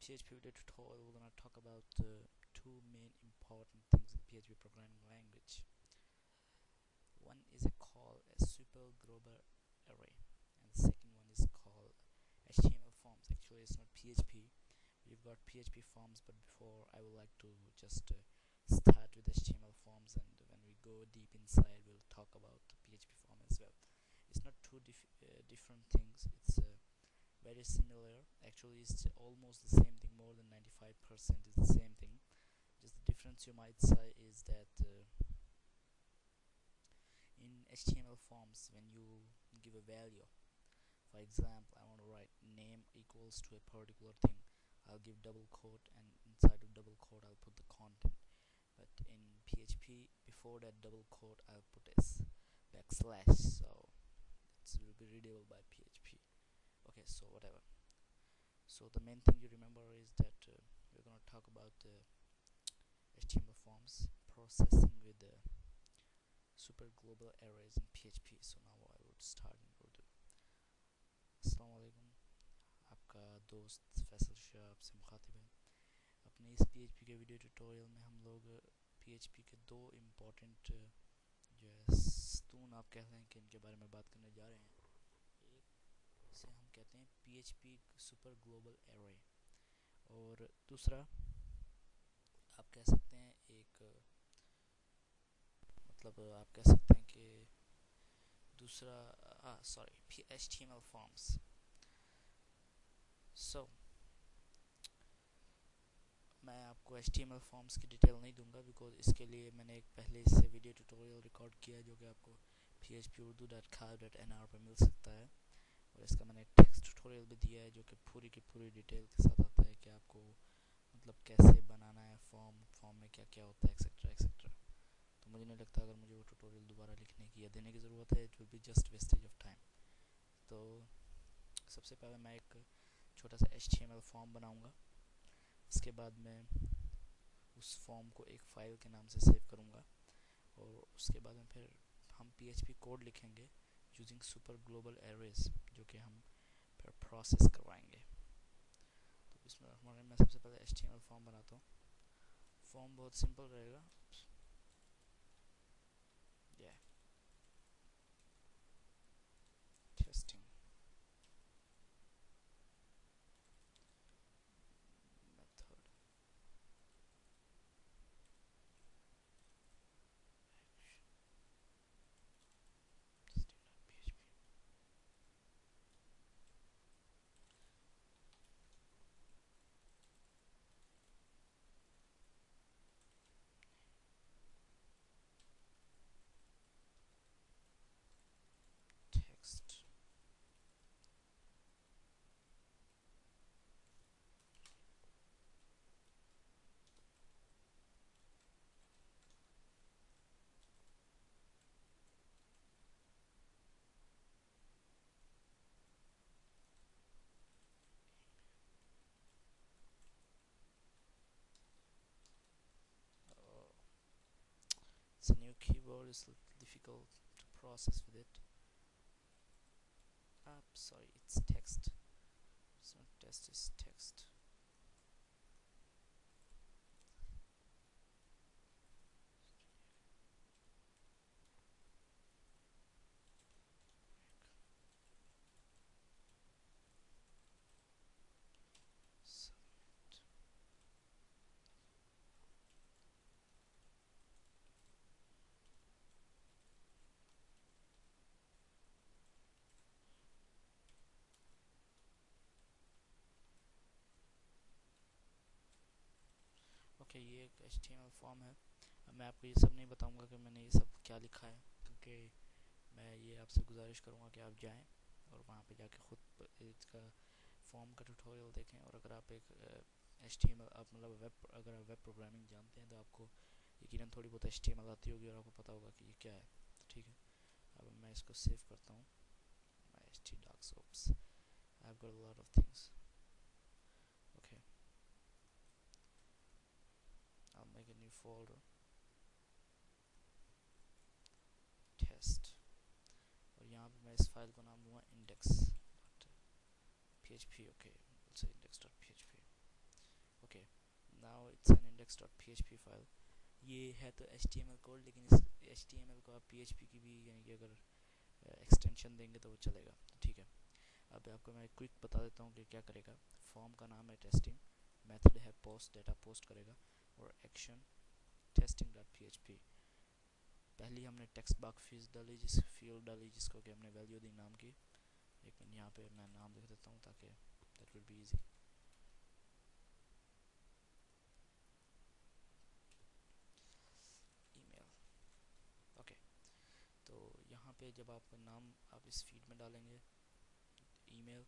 PHP video tutorial, we're gonna talk about two main important things in PHP programming language. One is called a super global array, and the second one is called HTML forms. Actually, it's not PHP. We've got PHP forms, but before I would like to just start with HTML forms, and when we go deep inside, we'll talk about the PHP form as well. It's not two different things. It's very similar. Actually, it's almost the same thing. More than 95% is the same thing. Just the difference you might say is that in HTML forms, when you give a value, for example, I want to write name equals to a particular thing, I'll give double quote, and inside of double quote I'll put the content. But in PHP, before that double quote I'll put a backslash, so it will be readable by PHP. Okay, so whatever. So the main thing you remember is that we're going to talk about the HTML forms processing with the super global arrays in PHP. So now I would start in Urdu. अस्सलाम वालेकुम, आपका दोस्त फैसल शाह आपसे मुखातिब है। अपने इस PHP के वीडियो ट्यूटोरियल में हम लोग PHP के दो इम्पोर्टेंट जो है स्तून आप कह लें कि इनके बारे में बात करने जा रहे हैं। एक से हम कहते हैं PHP सुपर ग्लोबल एरे, और दूसरा आप कह सकते हैं आप कह सकते हैं कि दूसरा सॉरी HTML forms. So मैं आपको HTML forms की डिटेल नहीं दूंगा, बिकॉज इसके लिए मैंने एक पहले इससे वीडियो ट्यूटोरियल रिकॉर्ड किया है जो कि आपको phpurdu.khaib.nr पर मिल सकता है, और इसका मैंने टेक्स्ट ट्यूटोरियल भी दिया है जो कि पूरी की पूरी डिटेल के साथ आता है कि आपको मतलब कैसे बनाना है फॉर्म में क्या क्या होता है एक्सेट्रा एक्सेट्रा। तो मुझे नहीं लगता अगर मुझे वो ट्यूटोरियल दोबारा लिखने की या देने की ज़रूरत है, it will be just wastage of time. तो सबसे पहले मैं एक छोटा सा HTML फॉर्म बनाऊंगा, उसके बाद मैं उस फॉर्म को एक फ़ाइल के नाम से सेव करूंगा, और उसके बाद में फिर हम PHP कोड लिखेंगे यूजिंग सुपर ग्लोबल एरेज जो कि हम फिर प्रोसेस करवाएंगे। तो इसमें मैं सबसे पहले HTML फॉर्म बनाता हूँ। फॉर्म बहुत सिंपल रहेगा। Testing method text. It's a new keyboard, it's a little difficult to process with it. Sorry, it's text. It's not test, it's text. Okay, ये एक HTML फॉर्म है। अब मैं आपको ये सब नहीं बताऊंगा कि मैंने ये सब क्या लिखा है, क्योंकि मैं ये आपसे गुजारिश करूंगा कि आप जाएं और वहाँ पे जाके ख़ुद इसका फॉर्म का ट्यूटोरियल देखें। और अगर आप एक HTML आप मतलब अगर आप वेब प्रोग्रामिंग जानते हैं तो आपको यकीनन थोड़ी बहुत HTML आती होगी और आपको पता होगा कि ये क्या है। तो ठीक है, अब मैं इसको सेव करता हूँ। My htdocs, oops, I've got a lot of things. Okay, I'll make a new folder, test, और यहाँ पे मैं इस फाइल को नाम दूँगा index.php. okay, let's say index.php. Now it's an index.php file. ये है तो HTML कोड, लेकिन इस HTML को आप PHP की भी यानी कि अगर एक्सटेंशन देंगे तो वो चलेगा। तो ठीक है, अब आपको मैं क्विक बता देता हूँ कि क्या करेगा। फॉर्म का नाम है टेस्टिंग, मेथड है पोस्ट, डेटा पोस्ट करेगा, और एक्शन टेस्टिंग डॉट php। पहले हमने टेक्स्ट बॉक्स फील्ड डाली जिसको कि हमने वैल्यू दी नाम की। एक मिनट, यहाँ पे मैं नाम लिख देता हूँ ताकि that will be easy. Email, okay. तो यहाँ पे जब आप नाम आप इस फील्ड में डालेंगे ईमेल,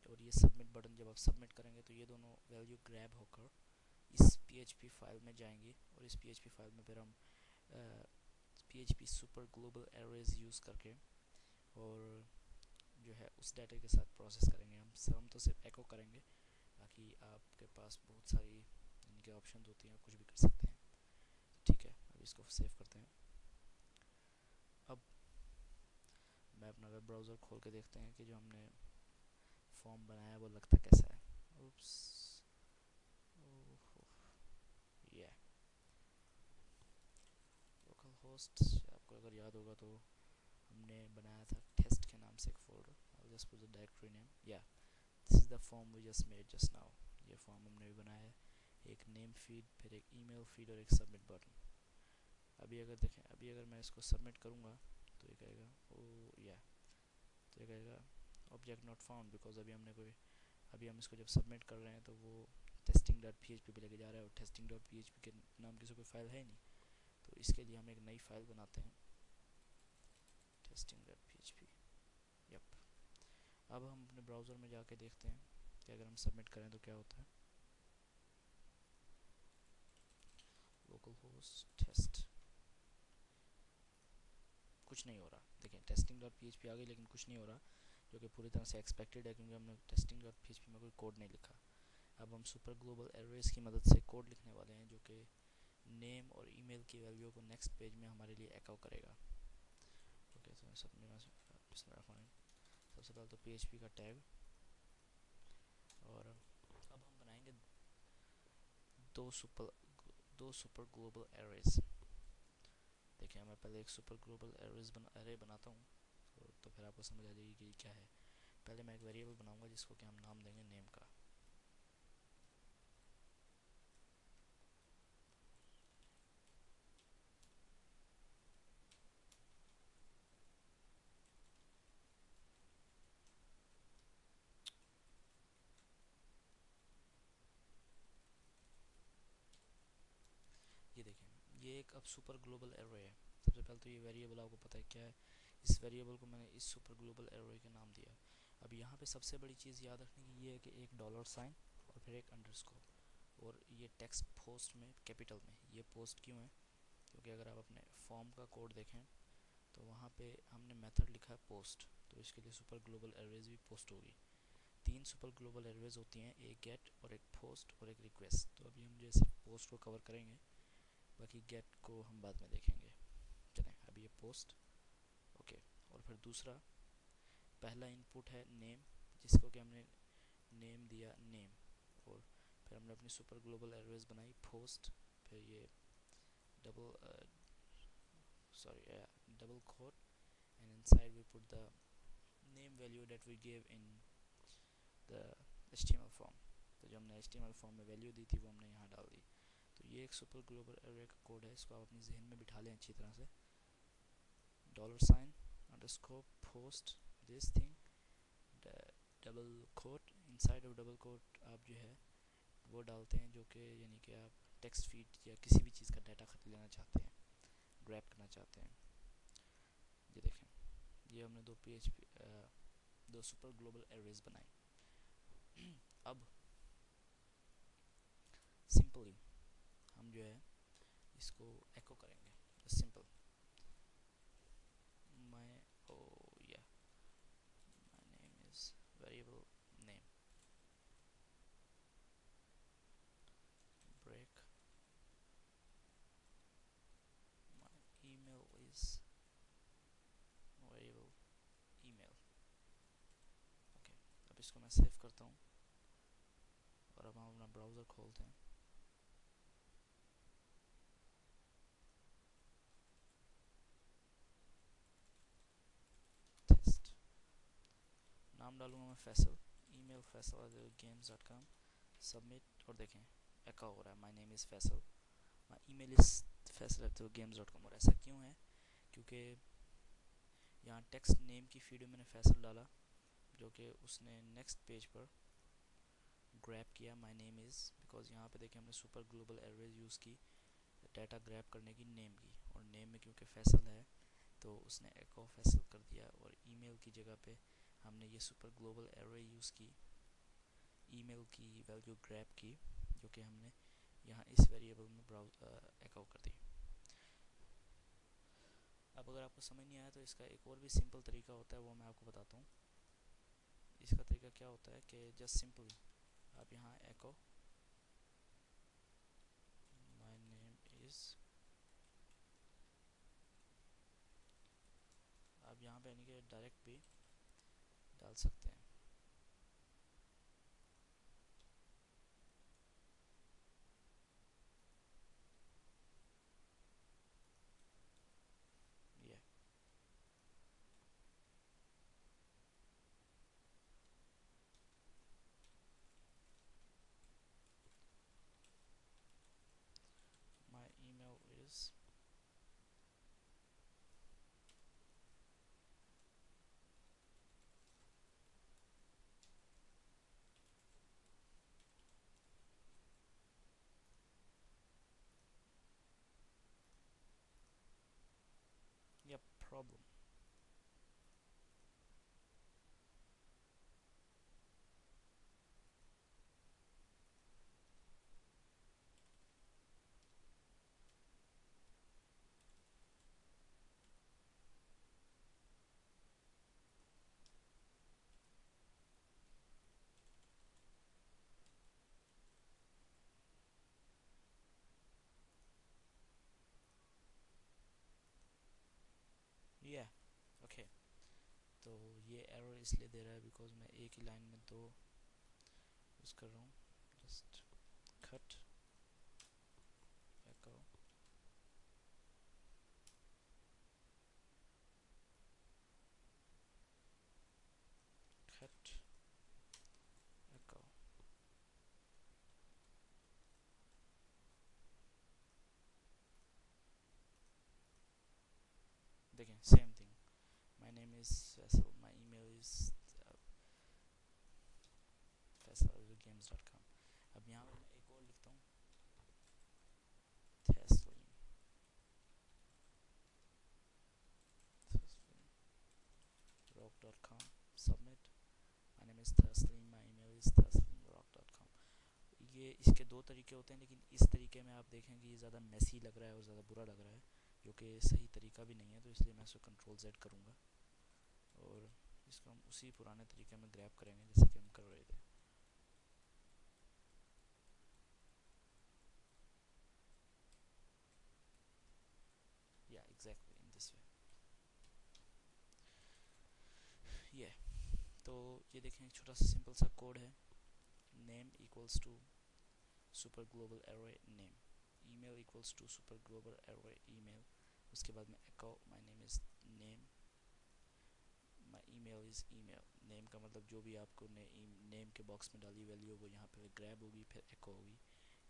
और ये सबमिट बटन जब आप सबमिट करेंगे तो ये दोनों वैल्यू ग्रैब होकर इस PHP फाइल में जाएंगी, और इस PHP फाइल में फिर हम PHP super global arrays use करके और जो है उस डाटा के साथ प्रोसेस करेंगे। हम तो सिर्फ एको करेंगे, बाकी आपके पास बहुत सारी इनके ऑप्शन होती हैं, आप कुछ भी कर सकते हैं। ठीक है, अब इसको सेव करते हैं। अब मैं अपना वेब ब्राउज़र खोल के देखते हैं कि जो हमने फॉर्म बनाया वो लगता कैसा है। उप्स, ये लोकल होस्ट, आपको अगर याद होगा तो हमने बनाया था टेस्ट के नाम से एक folder. I just put the directory name, या this is the form we just made just now. ये फॉर्म हमने भी बनाया है, एक नेम फीड, फिर एक ईमेल फीड और एक सबमिट बटन। अभी अगर देखें, अभी अगर मैं इसको सबमिट करूँगा तो ये कहेगा ओ या, तो ये कहेगा ऑब्जेक्ट नॉट फाउंड, बिकॉज अभी हम इसको जब सबमिट कर रहे हैं तो वो टेस्टिंग डॉट php पे लेके जा रहा है, और टेस्टिंग डॉट php के नाम की कोई फाइल है नहीं। तो इसके लिए हम एक नई फाइल बनाते हैं, टेस्टिंग डॉट php। यप, अब हम अपने ब्राउज़र में जाके देखते हैं कि अगर हम सबमिट करें तो क्या होता है। लोकल होस्ट टेस्ट, कुछ नहीं हो रहा। देखें टेस्टिंग डॉट php आ गई, लेकिन कुछ नहीं हो रहा, जो कि पूरी तरह से एक्सपेक्टेड है, क्योंकि हमने टेस्टिंग डॉट php में कोई कोड नहीं लिखा। अब हम सुपर ग्लोबल एरेज की मदद से कोड लिखने वाले हैं, जो कि नेम और ईमेल की वैल्यू को नेक्स्ट पेज में हमारे लिए एको करेगा। ओके, तो सबसे पहले तो PHP का टैग, और अब हम बनाएंगे दो सुपर दो सुपर ग्लोबल एरेज। देखिए, मैं पहले एक सुपर ग्लोबल एरे बनाता हूँ, तो फिर आपको समझ आ जाएगी कि ये क्या है। पहले मैं एक वेरिएबल बनाऊंगा जिसको कि हम नाम देंगे नेम का। ये देखें, ये एक अब सुपर ग्लोबल एरे है। सबसे पहले तो ये वेरिएबल आपको पता है क्या है, इस वेरिएबल को मैंने इस सुपर ग्लोबल एरे का नाम दिया। अब यहाँ पे सबसे बड़ी चीज़ याद रखने की ये है कि एक डॉलर साइन और फिर एक अंडरस्कोर, और ये टेक्स्ट पोस्ट में कैपिटल में। ये पोस्ट क्यों है, क्योंकि अगर आप अपने फॉर्म का कोड देखें तो वहाँ पे हमने मेथड लिखा है पोस्ट, तो इसके लिए सुपर ग्लोबल एरेज भी पोस्ट होगी। 3 सुपर ग्लोबल एरेज होती हैं, एक गेट और एक पोस्ट और एक रिक्वेस्ट। तो अभी हम जैसे पोस्ट को कवर करेंगे, बाकी गेट को हम बाद में देखेंगे। चलें, अभी ये पोस्ट, ओके। और फिर दूसरा, पहला इनपुट है नेम, जिसको कि हमने नेम दिया नेम, और फिर हमने अपनी सुपर ग्लोबल एरेज बनाई पोस्ट, फिर ये double double quote, and inside we put the name value that we gave in the HTML form। तो जो हमने HTML फॉर्म में वैल्यू दी थी वो हमने यहाँ डाल दी। तो ये एक सुपर ग्लोबल एरे का कोड है, इसको आप अपनी जहन में बिठा लें अच्छी तरह से। Dollar sign underscore post this thing, double quote, inside of double quote आप जो है वो डालते हैं, जो कि यानी कि आप टेक्स्ट फीड या किसी भी चीज़ का डाटा लेना चाहते हैं, ग्रैब करना चाहते हैं। ये देखें, ये हमने दो सुपर ग्लोबल एरेज बनाए। अब सिंपली हम जो है इसको एको करेंगे, सिंपल माय ओ या my name is variable name break, my email is variable email. Okay, अब इसको मैं सेव करता हूँ, और अब हम अपना ब्राउज़र खोलते हैं। नाम डालूंगा मैं फैसल, ईमेल faisal@games.com, सबमिट, और देखें एको हो रहा है my name is Faisal, my email is faisal@games.com। और ऐसा क्यों है? क्योंकि यहाँ टेक्स्ट नेम की फील्ड में मैंने फैसल डाला, जो कि उसने नेक्स्ट पेज पर ग्रैब किया माय नेम इज़, बिकॉज यहाँ पे देखिए हमने सुपर ग्लोबल एररेज यूज़ की डाटा ग्रैब करने की नेम की, और नेम में क्योंकि फैसल है तो उसने एको फैसल कर दिया। और ईमेल की जगह पे हमने ये सुपर ग्लोबल एरे यूज़ की, ईमेल की वैल्यू ग्रैब की, जो कि हमने यहाँ इस वेरिएबल में ब्राउज एको कर दी। अब अगर आपको समझ नहीं आया तो इसका एक और भी सिंपल तरीका होता है, वो मैं आपको बताता हूँ। इसका तरीका क्या होता है कि जस्ट सिंपली आप यहाँ एको माय नेम इज़, आप यहाँ पे यानी कि डायरेक्ट भी डाल सकते हैं। ये माय ईमेल इज़, या प्रॉब्लम, ये ओके। तो ये एरर इसलिए दे रहा है बिकॉज मैं एक ही लाइन में दो यूज़ कर रहा हूँ। जस्ट कट एको, कट एको, देखें same thing, my name is Faisal, my email is faisal@games.com। अब यहाँ पर मैं एक और लिखता हूँ, तस्लीम, rock.com, submit, my name is तस्लीम, my email is taslimrock.com। ये इसके दो तरीके होते हैं, लेकिन इस तरीके में आप देखेंगे ये ज़्यादा मेसी लग रहा है और ज़्यादा बुरा लग रहा है, जो कि सही तरीका भी नहीं है। तो इसलिए मैं इसको कंट्रोल Z करूँगा और इसको हम उसी पुराने तरीके में ग्रैब करेंगे जैसे कि हम कर रहे थे। या एग्जैक्टली इन दिस वे। ये तो ये देखें एक छोटा सा सिंपल सा कोड है, name equals to super global array name, email equals to super global array email, उसके बाद में echo my name is name, my email is email, name का मतलब जो भी आपको नेम के बॉक्स में डाली वैल्यू वो यहाँ पे ग्रैब होगी, फिर एको होगी।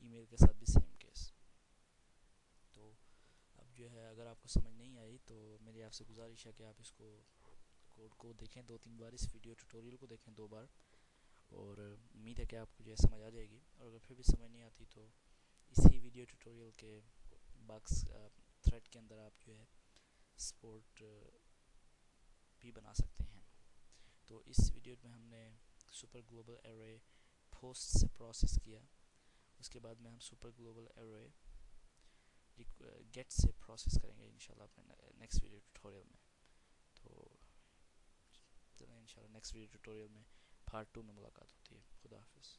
ईमेल के साथ भी सेम केस। तो अब जो है अगर आपको समझ नहीं आई तो मेरी आपसे गुजारिश है कि आप इसको कोड को देखें 2-3 बार, इस वीडियो ट्यूटोरियल को देखें 2 बार, और उम्मीद है कि आपको जो है समझ आ जाएगी। और अगर फिर भी समझ नहीं आती तो इसी वीडियो ट्यूटोरियल के बॉक्स थ्रेड के अंदर आप जो है सपोर्ट भी बना सकते हैं। तो इस वीडियो में हमने सुपर ग्लोबल एरे पोस्ट से प्रोसेस किया, उसके बाद में हम सुपर ग्लोबल एरे गेट से प्रोसेस करेंगे इंशाल्लाह अपने नेक्स्ट वीडियो ट्यूटोरियल में। तो चलें इंशाल्लाह नेक्स्ट वीडियो ट्यूटोरियल में पार्ट 2 में मुलाकात होती है। खुदा हाफिज़।